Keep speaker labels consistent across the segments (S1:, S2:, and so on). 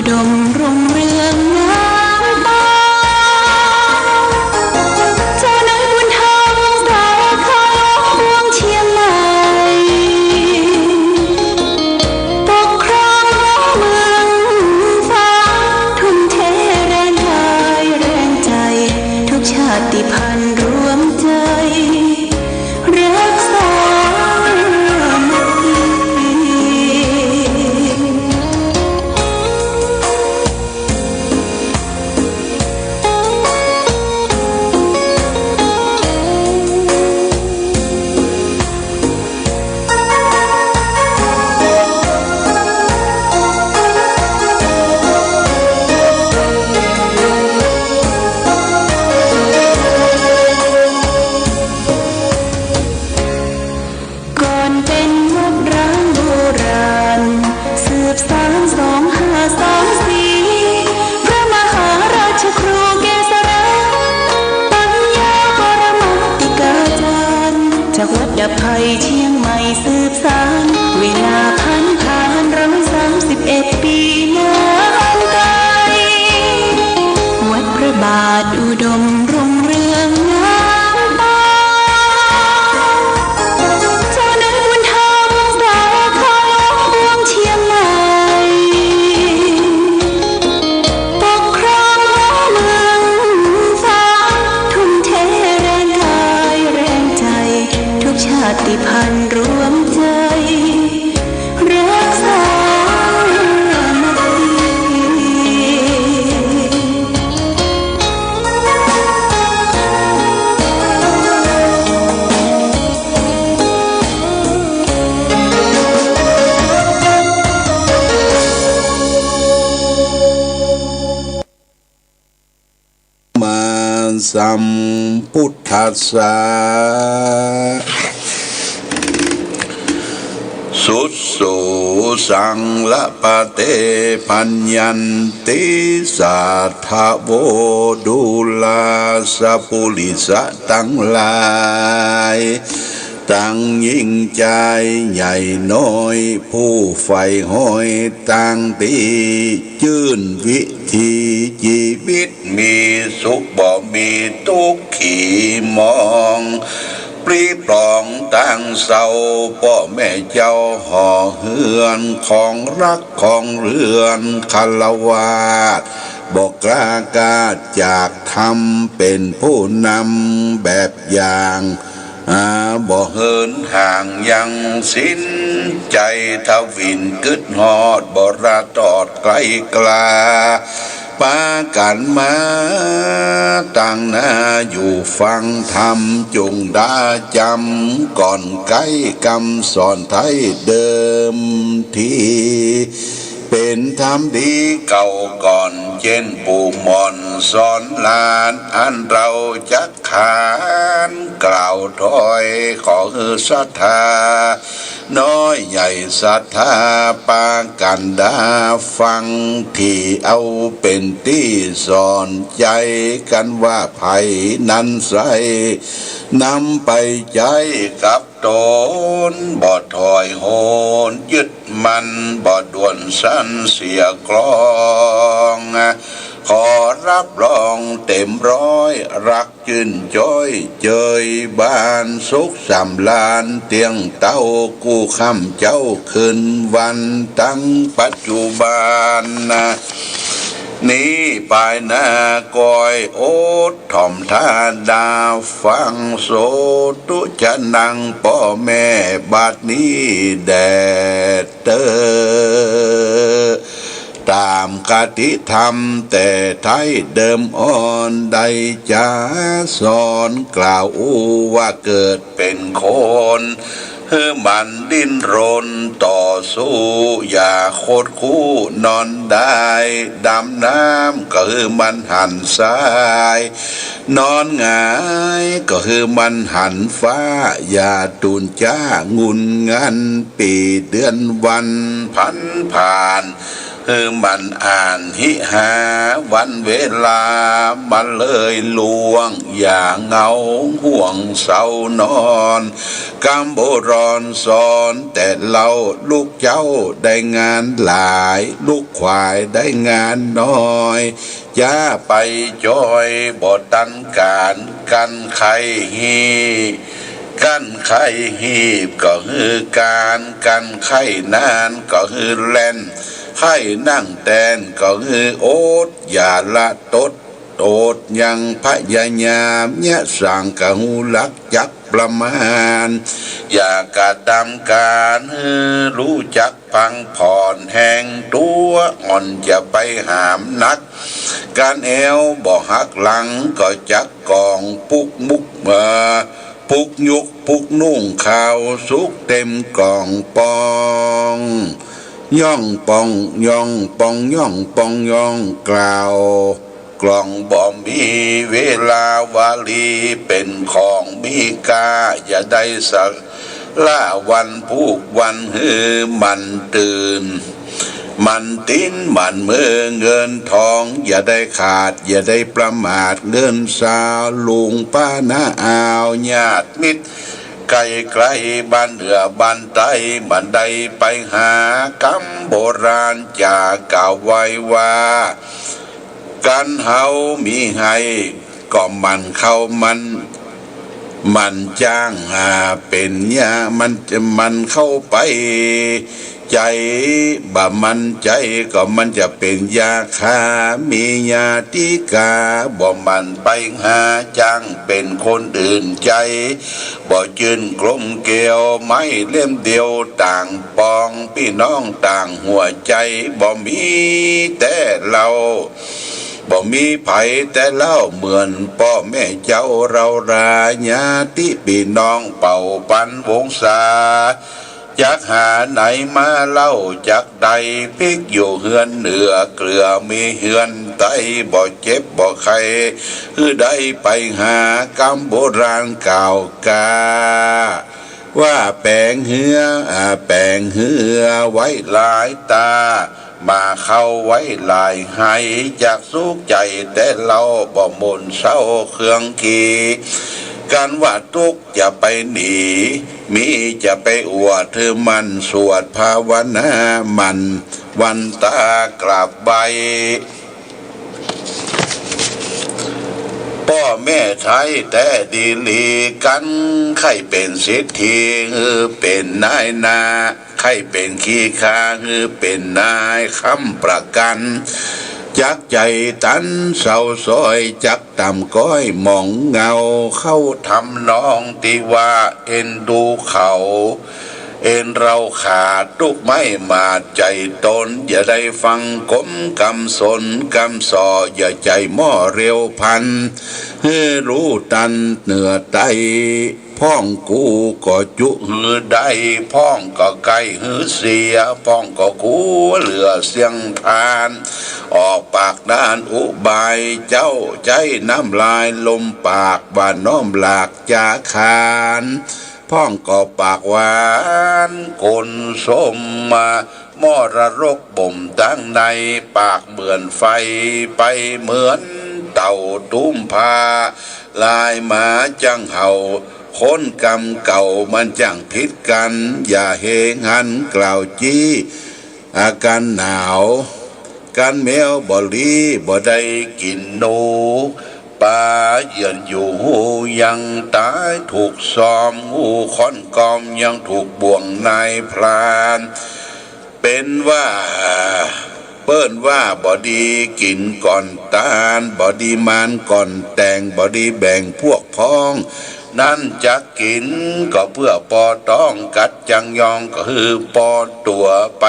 S1: ดมรุ่งเรืองน้ำตาเจ้าน้อยบุญธรรมสายข้าหลวงเชียงใหม่ปกครองเมืองฟ้าทุ่มเทแรงกายแรงใจทุกชาติพันธุ์รวมใจรักษาภัยเชียงใหม่สืบสานเวลาผ่าน131 ปีนานไกลวัดพระบาทอุดมรุ่งเรืองน้ำตาเจ้าน้อยบุญธรรมสายข้าหลวงเชียงใหม่ปกครองเมืองฟ้าทุ่มเทแรงกายแรงใจทุกชาติพันธุ์รวมใจรักษา
S2: มาสัมพุทธัสสะสุดโสสังละปะเตปัญญันติสัทธโวดุลาสัพพุริสะทั้งหลายตั้งยิ่งใจใหญ่น้อยผู้ใฝ่ห้อยตั้งตีจื่นวิธีชีวิตมีสุขบ่มีทุกข์ขี่มองปรีปลองตั้งเศร้าพ่อแม่เจ้าห่อเฮือนของรักของเรือนคารวาสบอกกล้ากาจากธรรมเป็นผู้นำแบบอย่างบ่เหินห่างยังสิ้นใจทวินกึดหอดบ่ระตอดไกลกลาปากันมาตั้งหน้าอยู่ฟังธรรมจงได้จำก่อนไกลคำสอนไทยเดิมทีเป็นธรรมดีเก่าก่อนเช่นปู่มอนสอนลานอันเราจักขานกล่าวถอยขอคือศรัทธาน้อยใหญ่ศรัทธาปากันดาฟังที่เอาเป็นที่สอนใจกันว่าไผ่นั้นใสนำไปใจกับตนบ่ถอยโหนยึดมันบ่ด่วนสั้นเสียกลองขอรับรองเต็มร้อยรักจื่นจ้อยเจยบ้านสุขสำลานเตียงเต้ากู้คำเจ้าคืนวันตั้งปัจจุบันนี้ปลายหน้ากอยโอดถ่อมท่าดาฟังโสตุจะนั่งพ่อแม่บาดนี้แดดเตอตามคติธรรมแต่ไทยเดิมอ่อนใดจะสอนกล่าวว่าเกิดเป็นคนมันดิ้นรนต่อสู้อย่าโคตรคู่นอนได้ดำน้ำก็คือมันหันซ้ายนอนหงายก็คือมันหันฟ้าอย่าตูนจ้างุนงันปีเดือนวันพันผ่าน มันอ่านหิหาวันเวลามันเลยลวงอย่างเงาห่วงเศร้านอนกำโบรอนสอนแต่เราลูกเจ้าได้งานหลายลูกควายได้งานน้อยอย่าไปจอยบ่ตันการกันไขฮีกันไข่หีบก็คือการกันไข่นานก็คือแล่นไข่นั่งแตนก็คือโอดอย่าละตดโอดยังพยายามเนี่ยสั่งกะหูลักจักประมาณอย่ากระทำการรู้จักพังผ่อนแห่งตัวอ่อนจะไปหามนักการเอวบ่หักหลังก็จักกองปุกมุกปุกยุกปุกนุ่งข่าวสุกเต็มกล่องปองย่องปองย่องปองย่องปองย่องกล่าวกล่องบ่มีเวลาวาลีเป็นของมีกาอย่าได้สักล่าวันผูกวันมันตื่นมันติ้นมันมือเงินทองอย่าได้ขาดอย่าได้ประมาทเงินสาวลุงป้าน้าอาวญาติมิตรไกลไกลบ้านเหนือบ้านใต้บันไดไปหากำโบราณจากกล่าวไว้ว่าการเฮามีให้ก็มันเข้ามันจ้างเป็นยามันเข้าไปใจบ่มันใจก็มันจะเป็นยาคามียาติกาบ่มันไปหาจ้างเป็นคนอื่นใจบ่จืนกลมเกลียวไม่เล่มเดียวต่างปองพี่น้องต่างหัวใจบ่มีแต่เราบ่มีไผแต่เล่าเหมือนพ่อแม่เจ้าเราราญาติพี่น้องเป่าปันวงศาจักหาไหนมาเล่าจักใดพิกอยู่เฮือนเหนือเกลือมีเฮือนไตบ่เจ็บบ่ไข้ได้ไปหากำโบราณเก่ากาว่าแปลงเหือไว้หลายตามาเข้าไว้ลายให้จากสุขใจแต่เราบ่มนเศร้าเครื่องกีการว่าทุกอย่าไปหนีมีจะไปอวดเธอมันสวดภาวนามันวันตากราบใบพ่อแม่ใช้แต่ดีลีกันใครเป็นเศรษฐีเป็นนายนาใครเป็นขี้ข้าเป็นนายค้ำประกันจักใจตันเศร้าซอยจักต่ำก้อยมองเงาเข้าทำน้องตีว่าเอ็นดูเขาเอ็นเราขาดทุกไม่มาใจตนอย่าได้ฟังกมกำสนกำสออย่าใจม่อเร็วพันรู้ตันเหนือไตพ้องกูก็จุได้พ้องก็ไก่เสียพ้องก็กูเหลือเสียงทานออกปากด้านอุบายเจ้าใจน้ำลายลมปากว่าน้อมหลากจาคานพ้องก็ปากหวานคนสมมามรรกบ่มตั้งในปากเหมือนไฟไปเหมือนเต่าตุ้มพาลายหมาจังเห่าคนกรรมเก่ามันจังพิษกันอย่าเฮงหันกล่าวจี้อาการหนาวการแมวบ่ลีบ่ได้กินหนูป่าเยือนอยู่หูยังตายถูกซ้อมหูค้อนกอมยังถูกบ่วงนายพรานเป็นว่าเปิ้นว่าบ่ดีกินก่อนตานบ่ดีมานก่อนแต่งบ่ดีแบ่งพวกพ้องนั่นจะกินก็เพื่อปอต้องกัดจังยองก็คือปอตัวไป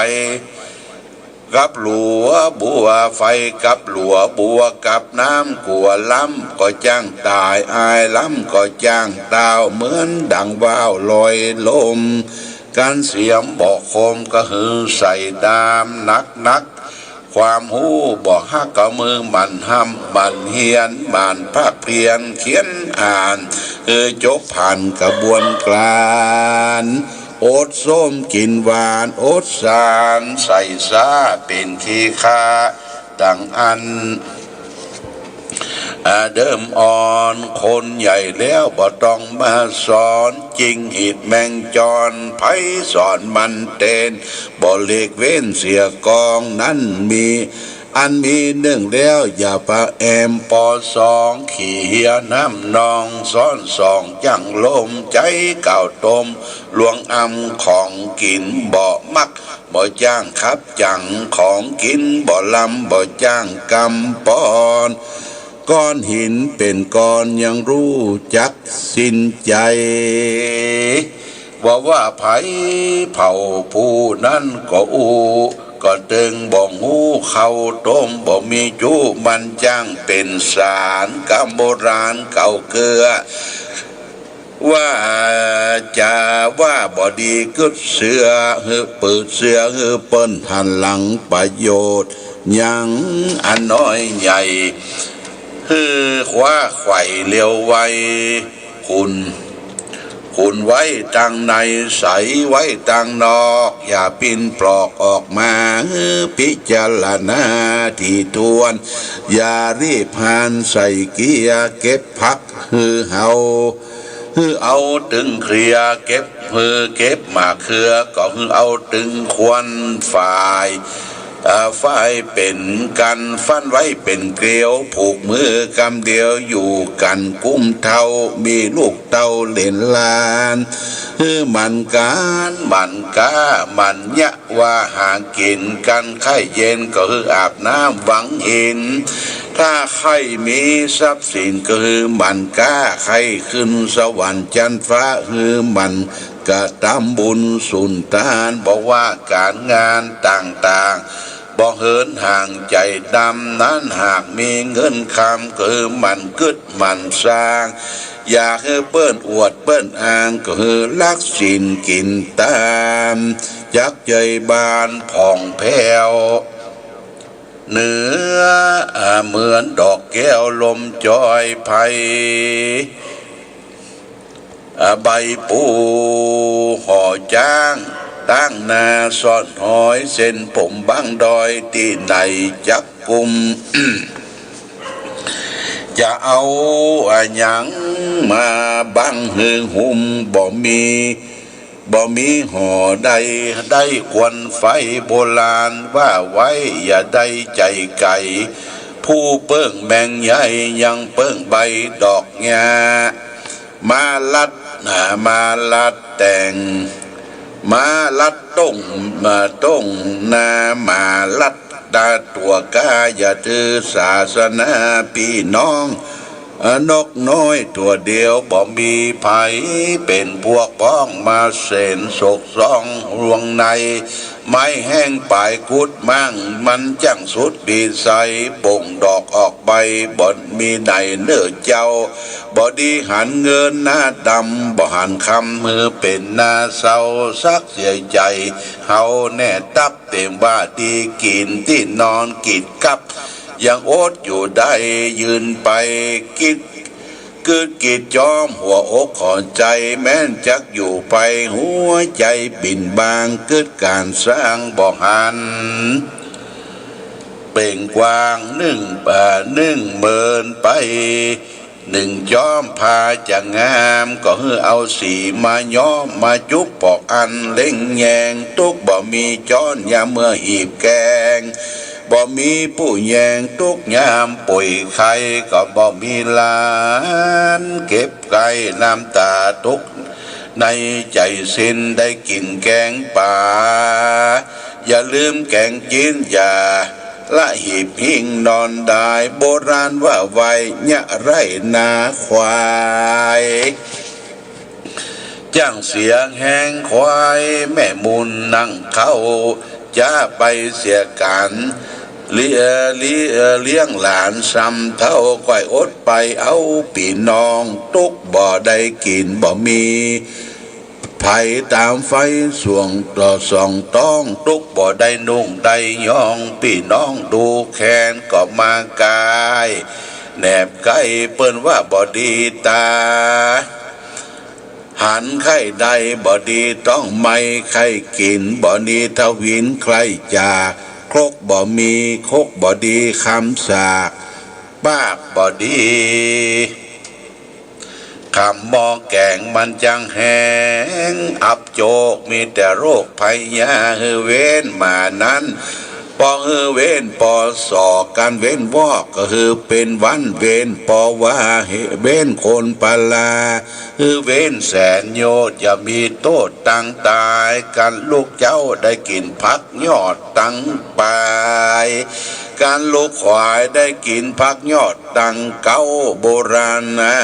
S2: กับหลัวบัวไฟกับหลัวบัวกับน้ำกัวล้ำก็จ้างตายอายล้ำก็จ้างดาวเหมือนดังว่าวลอยลมการเสียมบอกคมก็หือใส่ดามนักความหูบอกฮักก็มือมันห้ำมันเฮียนมันภาคเพียนเขียนอ่านจบผ่านกระบวนการโอ โอดส้มกินหวานโอดสารใส่ซาเป็นขี้ค้าดังอันเดิมอ่อนคนใหญ่แล้วบ่ต้องมาสอนจริงหิดแมงจรไผสอนมันเต้นบ่เล็กเว้นเสียกองนั้นมีอันมีหนึ่งแล้วอย่าปะแอมปอสองขี่เหียน้ำนองซ้อนสองจังลมใจเก่าตมหลวงอำของกินบ่มักบ่จ้างครับจังของกินบ่ลำบ่จ้างกำปอนก้อนหินเป็นก้อนยังรู้จักสิ้นใจว่าไผเผาผู้นั้นก็ก็ตึงบ่งูเข้าต้มบ่มีจูมันจ้างเป็นสารกรรมโบราณเก่าเกือว่าจะว่าบ่ดีกึดเสือฮือปืดเสือฮือเปิ้นหันหลังประโยชน์ยังอันน้อยใหญ่ฮือคว้าไข่เลี้ยวไว้คุณไว้ตังในใสไว้ตังนอกอย่าปิ้นปลอกออกมาพิจารณาที่ทวนอย่ารีบพานใส่เกียร์เก็บพักเอาตึงเคลียเก็บเก็บมาเครือก็เอาตึงควันฝ่ายฝ่ายเป็นกันฟันไว้เป็นเกลียวผูกมือกำเดียวอยู่กันกุ้มเท่ามีลูกเต้าเล่นลานมันการมันกามันยะว่าหากินกันไข่เย็นก็อาบน้ำหวังเห็นถ้าใครมีทรัพย์สินก็มันกาใครขึ้นสวรรค์จันทร์ฟ้ามันกะตามบุญสุนทานบอกว่าการงานต่างๆบ่เหินห่างใจดำนั้นหากมีเงินคำก็มันกึดมันสร้างอยากให้เปิ้นอวดเปิ้นอ้างก็ลักสินกินตามจักใจบานผ่องแผ้วเนื้อเหมือนดอกแก้วลมจอยไผ่ใบปูห่อจ้างตั้งนาซ่อนหอยเส้นผมบังดอยที่ไหนจับกุม จะเอาหยังมาบังหุ่มบ่มีห่อใดควันไฟโบราณว่าไว้อย่าได้ใจไก่ผู้เปิ้งแมงใหญ่ยังเปิ้งใบดอกงามาลัดแต่งมาลัดต้งนามาลัดดาตัวกาอย่าถือศาสนาพี่น้องนกน้อยตัวเดียวบ่มีไผเป็นพวกพ้องมาเส้นศกซองรวงในไม้แห้งปลายกุดมั่งมันจังสุดปีใสป่งดอกออกใบบนมีในเนื้อเจ้าบ่ดีหันเงินหน้าดำบ่หันคำมือเป็นหน้าเศร้าซักเสียใจเฮาแน่ตับเต็มว่าดีกินที่นอนกินกับยังอดอยู่ได้ยืนไปกิดจอมหัวอกขอใจแม้นจักอยู่ไปหัวใจบินบางเกิดการสร้างบ่หันเป่งกว้าง1 เมินไป1จอมพาจะงามก็เอาสีมาย้อมมาจุบปอกอันเล่งแยงตุกบ่มีจ้อนยามเมื่อหีบแกงบ่มีผู้แยงทุกยามป่วยไข้ก็บ่มีลานเก็บไก่น้ำตาทุกในใจสิ้นได้กินแกงป่าอย่าลืมแกงจีนอย่าละหีบหิ่งนอนได้โบราณว่าไว้ยะไรนาควายจ้างเสียงแห้งควายแม่มุนนั่งเข้าจะไปเสียกันเลี้ยงหลานซ้ำเท่าค่อยอดไปเอาปีน้องตุกบ่ได้กินบ่มีไผตามไฟส่วงต่อส่องต้องตุกบ่ได้นุ่งได้ย่องปีน้องดูแค้นก็มากายแนบใกล้เปิ้นว่าบ่ดีตา หันไข่ใดบ่ดีต้องไม่ไข่กินบ่ดีทวินใครจากครกบ่มีครกบ่ดีคำสากปากบ่ดีคำมองแกงมันจังแหงอับโจกมีแต่โรคภัยยาเว้นมานั้นปอเว้นปอสอกการเว้นวอกก็คือเป็นวันเว้นปอว่าเว้นคนปลาเว้นแสนโยชน์อย่ามีโทษตั้งตายกันลูกเจ้าได้กินพักยอดตั้งปลายการลูกควายได้กินพักยอดตั้งเก้าโบราณนะ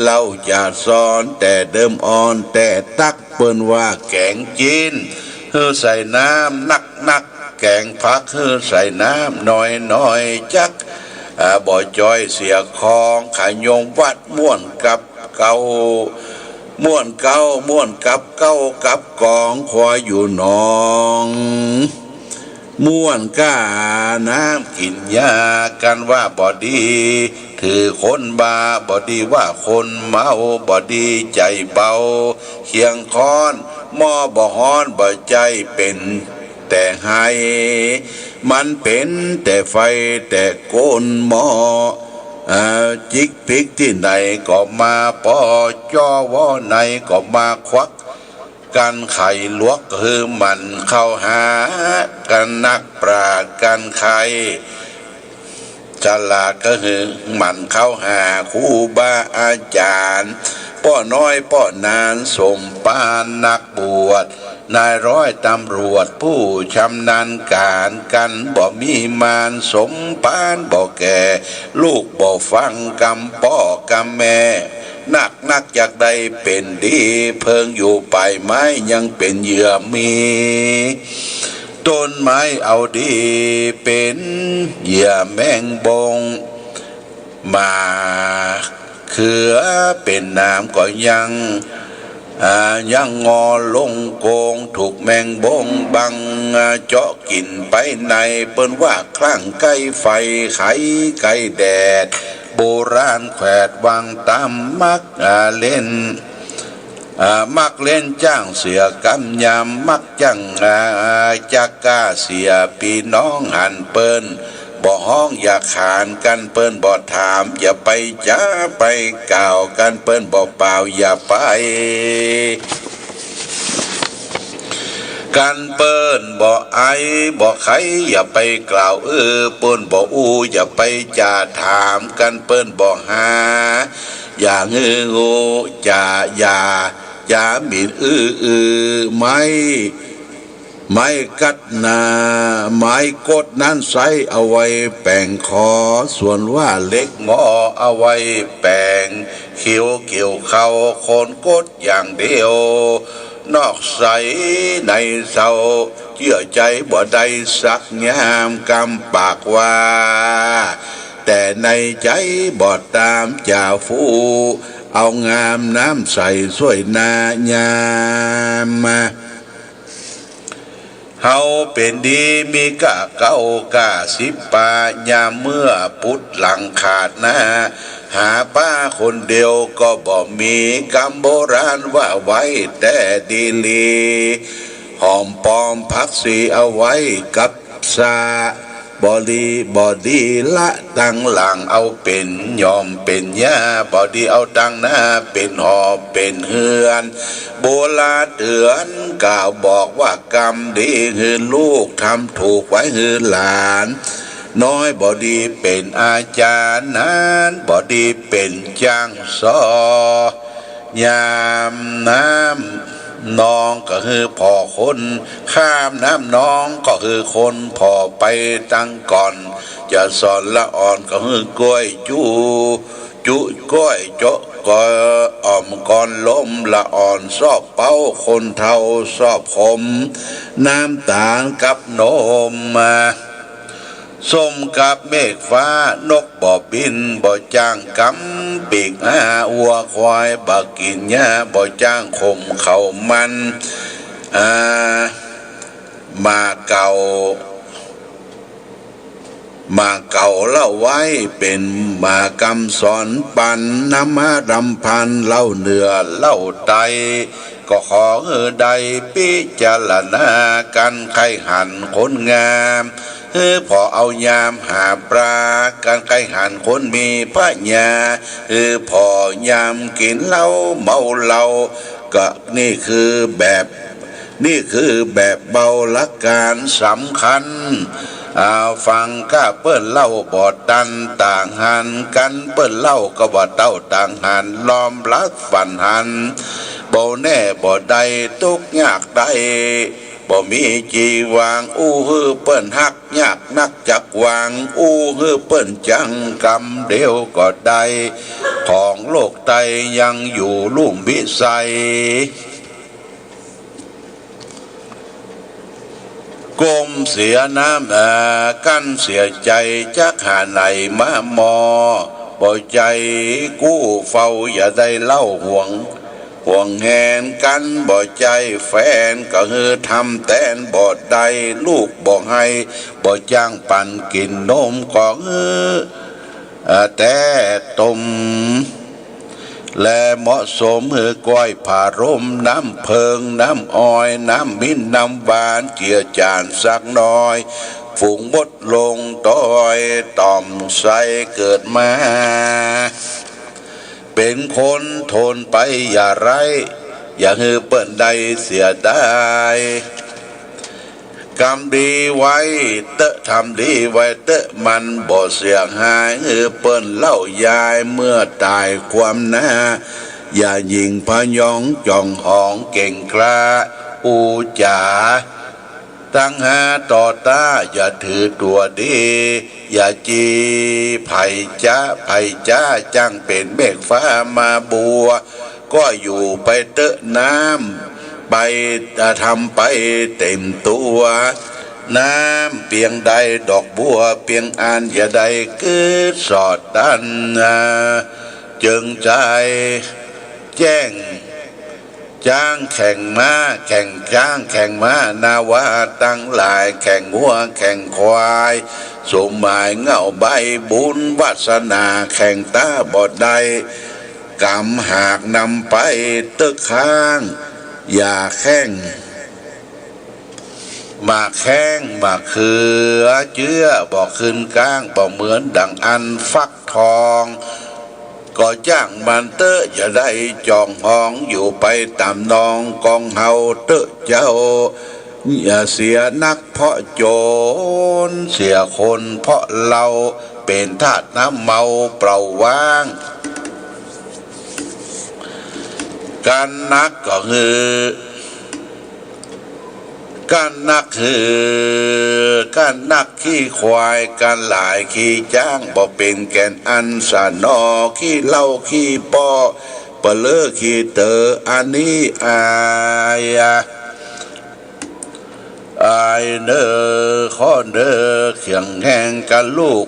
S2: เราจะสอนแต่เดิมอ่อนแต่ตักเปิ้นว่าแกงจีนใส่น้ำนักแกงพักใส่น้ำน้อยจักบ่อจอยเสียคองขายงวัดม่วนกับเก่าม่วนเก่าม่วนกับเก่ากับกองควายอยู่หนองม่วนก้าน้ำกินยากันว่าบ่ดีถือคนบาบ่ดีว่าคนเมาบ่ดีใจเบาเคียงค้อนหม้อบ่ฮ้อนบ่ใจเป็นแต่ให้มันเป็นแต่ไฟแต่โกนหม้อจิกพริกที่ไหนก็มาปอจ้อวอไหนก็มาควักกันไข่ลวกคือมันเข้าหากันนักปราชญ์กันไข่ฉลาดก็คือมันเข้าหาครูบาอาจารย์ป้อน้อยป้อนานสมปานนักบวชนายร้อยตำรวจผู้ชำนาญการกันบ่มีมานสมปานบ่แก่ลูกบ่ฟังกำป้อกำแม่นักอยากได้เป็นดีเพิงอยู่ไปไม้ยังเป็นเหยื่อมีต้นไม้เอาดีเป็นเหยื่อแมงบงมาเขือเป็นน้ำก็ยังงอลงโกงถูกแมงบงบังเจาะกินไปในเปิ้นว่าคลั่งไก่ไฟไข่ไก่แดดโบราณแขวดวังตามมักเล่นจ้างเสียกำยำมักจังจักกาเสียพี่น้องหันเปิ้นบ่ห้องอย่าขานกันเปิ้นบ่ถามอย่าไปจ้าไปกล่าวกันเปิ้นบ่เปล่าอย่าไปกันเปิ้นบ่ไอบ่ไขอย่าไปกล่าวเปิ้นบ่อู้อย่าไปจ่าถามกันเปิ้นบ่หาอย่างงูจ่าอย่าหมิ่นไม่กัดนาไม้กดนั้นใส่เอาไว้แป่งคอส่วนว่าเล็กงอเอาไว้แป่งเขียวเกี่ยวเขาโคนกดอย่างเดียวนอกใสในเศร้าเยื่อใจบ่ได้สักยามกำปากว่าแต่ในใจบ่ตามจ่าฟูเอางามน้ำใสสวยนายามมาเฮาเป็นดีมีกะเก้ากะสิบปายามเมื่อพุทธหลังขาดนะหาป้าคนเดียวก็บ่มีกำโบราณว่าไว้แต่ดีลีหอมปอมพักสีเอาไว้กับซาบอดีละตั้งหลังเอาเป็นยอมเป็นยาบอดีเอาตั้งหน้าเป็นหอบเป็นเฮือนโบราณเตือนกล่าวบอกว่ากรรมดีคือลูกทำถูกไว้คือหลานน้อยบอดีเป็นอาจารย์นั้นบอดีเป็นจ้างซอยามน้ำน้องก็คือพ่อคนข้ามน้ำน้องก็คือคนพ่อไปตั้งก่อนจะสอนละอ่อนก็คือกล้วยจุกล้วยโจก็อ่อมก่อนล้มละอ่อนซอบเป้าคนเท่าซอบขมน้ำตาลกับนมมาส้มกับเมฆฟ้านกบ่บินบ่จ้างกำปีกวัวควายบ่กินหญ้าบ่จ้างข่มเขามันมาเก่า มาเก่าเล่าไว้เป็นมากำสอนปันน้ำมาดำพันเล่าเนื้อเล่าไตก็ขอใดพิจารณากันไข่หันคนงามพอเอายามหาปลากันไข่หันคนมีปัญญาพอยามกินเหล้าเมาเหล้าก็นี่คือแบบเบาละการสำคัญฟังก้าเปิ้นเล่าบอดดันต่างหันกันเปิ้นเล่าก็บ่เต้าต่างหันล้อมรัดฝันหันบ่แน่บ่ใดทุกยากใดบ่มีจีวางฮือเปิ้นฮักยากนักจักวางฮือเปิ้นจังกำเดียวก็ได้ของโลกไตยังอยู่ลุ่มวิสัยกลมเสียน้ำกันเสียใจจักหาไหนมามอบ่ใจกู้เฝ้าอย่าได้เล่าห่วงแหนกันบ่ใจแฟนก็ทำแตนบ่ได้ลูกบ่ให้บ่จ้างปั่นกินนมของแต่ต้มและเหมาะสมก้อยผ่ารมน้ำเพิงน้ำอ้อยน้ำมิ้นน้ำหวานเจียจานสักน้อยฝูงบดลงต้อยต่อมใสเกิดมาเป็นคนทนไปอย่าไรอย่าเปิ้นใดเสียได้กรรมดีไว้ทำดีไว้มันบ่เสียหายเปิ้นเล่ายายเมื่อตายความหน้าอย่ายิงพยองจ่องหองเก่งกล้าจ๋าตั้งหาต่อตาอย่าถือตัวดีอย่าจีไผ่จ้าจังเป็นเมฆฟ้ามาบัวก็อยู่ไปน้ำไปทำไปเต็มตัวน้ำเปียงใดดอกบัวเปียงอ่านอย่าใดกืดสอดดันจึงใจแจ้งจ้างแข่งม้าแข่งจ้างแข่งม้านาวาตั้งหลายแข่งวัวแข่งควายสมหมายเงาใบบุญวาสนาแข่งตาบอดใดกำหากนำไปข้างอย่าแข้งมาแข้งมาคือเจื้อบอกขึ้นก้างบอกเหมือนดังอันฟักทองก็จ้างมันอย่าได้จองห้องอยู่ไปตามนองกองเฮาเจ้าอย่าเสียนักเพราะโจรเสียคนเพราะเราเป็นทาสน้ำเมาเปล่าว่างการนักก็คือการนักขี้ควายการหลายขี้จ้างบ่เป็นแกนอันสานอขี้เล่าขี้ปอเปลือขี้เตออันนี้อายเนอข้อเนอเขียงแห้งกันลูก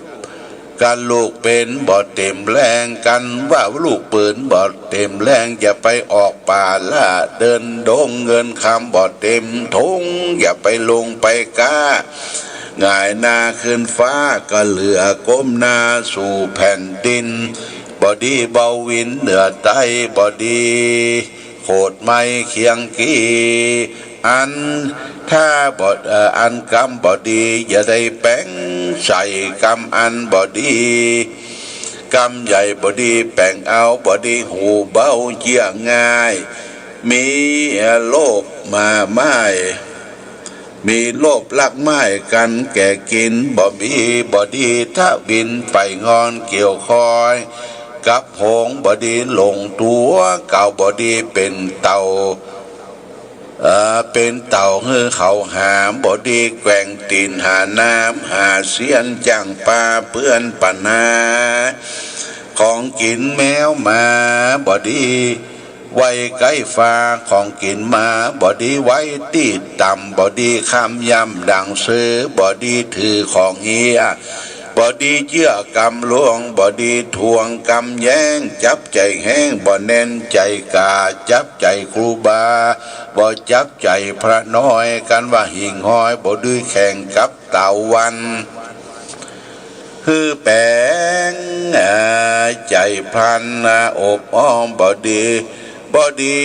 S2: เป็นบ่เต็มแรงกันว่าลูกปืนบ่เต็มแรงอย่าไปออกป่าล่าเดินดงเงินคำบ่เต็มทงอย่าไปลงไปก้าง่ายหน้าขึ้นฟ้าก็เหลือก้มหน้าสู่แผ่นดินบ่ดีเบาวินเหนือใต้บ่ดีโคดไม่เคียงกี้อันถ้าบอดอันกำบอดีอย่าได้แป้งใส่กำอันบอดีกำใหญ่บอดีแป้งเอาบอดีหูเบาเยี่ยง่ายมีโลภมาไม่มีโลภลักไม้กันแก่กินบอดีถ้าบินไปงอนเกี่ยวคอยกับหงบอดีลงตัวเก่าบอดีเป็นเต่าเป็นเต่าเขาหามบอดีแกว่งตีนหาน้ำหาเสียนจังปลาเพื่อนปนาของกินแมวมาบอดีไว้ใกล้ฟ้าของกินมาบอดีไว้ตีต่ำบอดีคำยำดังซื้อบอดีถือของเฮียบอดีเชื่อกำลวงบอดีทวงกำแย้งจับใจแห้งบ่แน่นใจกาจับใจครูบาบ่จับใจพระน้อยกันว่าหิ่งห้อยบ่ดื้อแข่งกับเต่าวัน ฮือแปงใจพลันอบอ้อมบอดี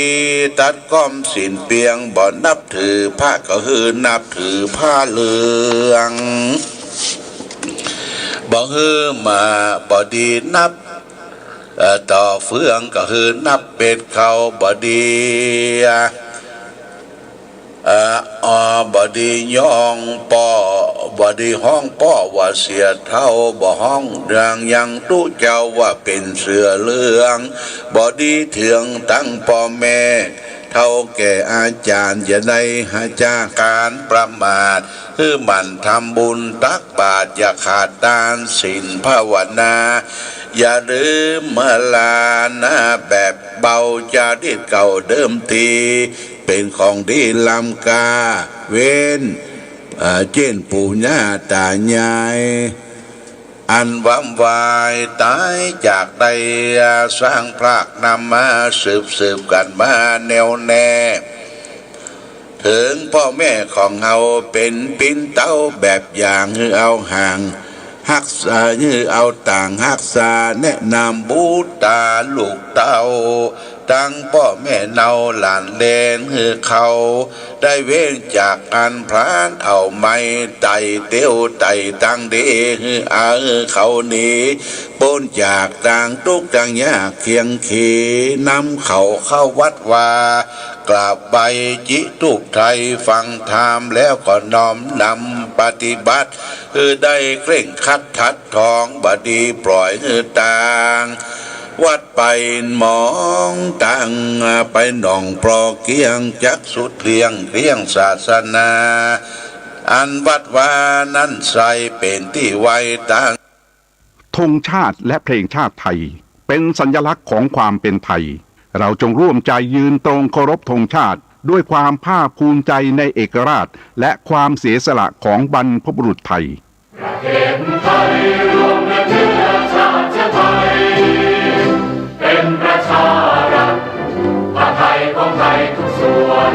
S2: ตัดก้อมสินเปียงบ่นับถือพระก็ฮือนับถือผ้าเหลืองบ่ฮือมาบ่ดีนับต่อเฟืองก็ฮือนับเป็ดเขาบ่ดีบดีย่องป้อบดีห้องป้อว่าเสียเท่าบ่ห้องเรื่องยังตู้เจ้าว่าเป็นเสือเลืองบดีเถืองตั้งพ่อแม่เท่าแก่อาจารย์อย่าได้หาจากการประมาทคือมันทำบุญตักบาตรอย่าขาดตานศีลภาวนาอย่าลืมเมื่อลานะแบบเบาจาริตเก่าเดิมทีเป็นของดีลำกาเว้นเจนปู่ย่าตายายอันวำวายตายจากใดสร้างพรากนำมาสืบกันมาแนวแน่ถึงพ่อแม่ของเฮาเป็นปิ้นเต้าแบบอย่างคือเอาห่างฮักษาคือเอาต่างฮักษาแนะนำบูตาลูกเต้าตั้งพ่อแม่เนาหลานเลนคือเขาได้เว้นจากอันพรานเอาไม่ไต่เตี้ยวไต่ตั้งดีคือเขานี้ป้นจากต่างทุกต่างยากเคียงขีนำเขาเข้าวัดวากราบใบจิตุกไทยฟังธรรมแล้วก็น้อมนำปฏิบัติคือได้เคร่งคัดทัดทองบดีปล่อยคือต่างวัดไปมองตั้งไปหนองปลอเกียงจักสุดเลียงศาสนาอันวัดวานั้นใส่เป็นที่ไว้ตั้ง
S3: ธงชาติและเพลงชาติไทยเป็นสัญลักษณ์ของความเป็นไทยเราจงร่วมใจยืนตรงเคารพธงชาติด้วยความภาคภูมิใจในเอกราชและความเสียสละของบรรพบุรุษไทย
S4: ประเทศไทยรวมและเชื้อชาติไทยเป็นประชารัฐไทยของไทยทุกส่วน